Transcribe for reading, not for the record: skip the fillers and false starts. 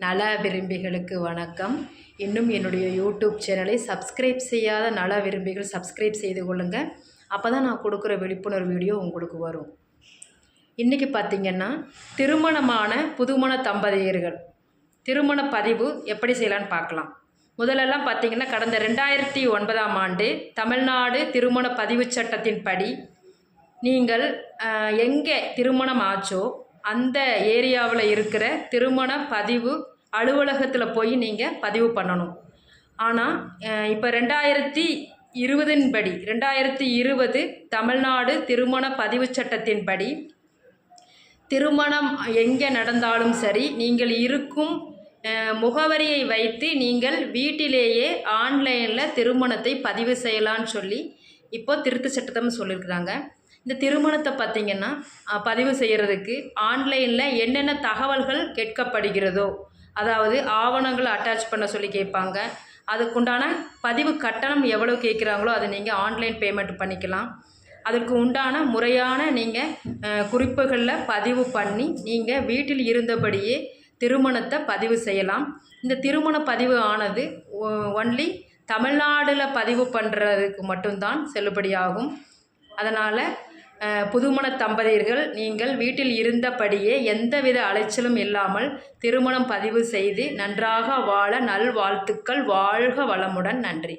நல விரும்பிகளுக்கு வணக்கம். இன்னும் என்னுடைய யூடியூப் சேனலை சப்ஸ்கிரைப் செய்யாத நல விரும்பிகள் சப்ஸ்கிரைப் செய்து கொள்ளுங்கள். அப்போ தான் நான் கொடுக்குற விழிப்புணர்வு வீடியோ உங்களுக்கு வரும். இன்றைக்கி பார்த்திங்கன்னா திருமணமான புதுமண தம்பதியர்கள் திருமண பதிவு எப்படி செய்யலான்னு பார்க்கலாம். முதலெல்லாம் பார்த்திங்கன்னா கடந்த 2009ஆம் ஆண்டு தமிழ்நாடு திருமண பதிவு சட்டத்தின்படி நீங்கள் எங்கே திருமணம் ஆச்சோ அந்த ஏரியாவில் இருக்கிற திருமண பதிவு அலுவலகத்தில் போய் நீங்கள் பதிவு பண்ணணும். ஆனால் இப்போ 2020 தமிழ்நாடு திருமண பதிவு சட்டத்தின்படி திருமணம் எங்கே நடந்தாலும் சரி நீங்கள் இருக்கும் முகவரியை வைத்து நீங்கள் வீட்டிலேயே ஆன்லைனில் திருமணத்தை பதிவு செய்யலான்னு சொல்லி இப்போ திருத்த சட்டத்தை சொல்லியிருக்கிறாங்க. இந்த திருமணத்தை பார்த்திங்கன்னா பதிவு செய்கிறதுக்கு ஆன்லைனில் என்னென்ன தகவல்கள் கேட்கப்படுகிறதோ, அதாவது ஆவணங்களை அட்டாச் பண்ண சொல்லி கேட்பாங்க. அதுக்குண்டான பதிவு கட்டணம் எவ்வளோ கேட்குறாங்களோ அதை நீங்கள் ஆன்லைன் பேமெண்ட் பண்ணிக்கலாம். அதற்கு உண்டான முறையான நீங்கள் குறிப்புகளில் பதிவு பண்ணி நீங்கள் வீட்டில் இருந்தபடியே திருமணத்தை பதிவு செய்யலாம். இந்த திருமண பதிவு ஆனது ஒன்லி தமிழ்நாடில் பதிவு பண்ணுறதுக்கு மட்டும்தான் செல்லுபடியாகும். அதனால் புதுமண தம்பதியர்கள் நீங்கள் வீட்டில் இருந்தபடியே எந்தவித அலைச்சலும் இல்லாமல் திருமணம் பதிவு செய்து நன்றாக வாழ நல்வாழ்த்துக்கள். வாழ்க வளமுடன். நன்றி.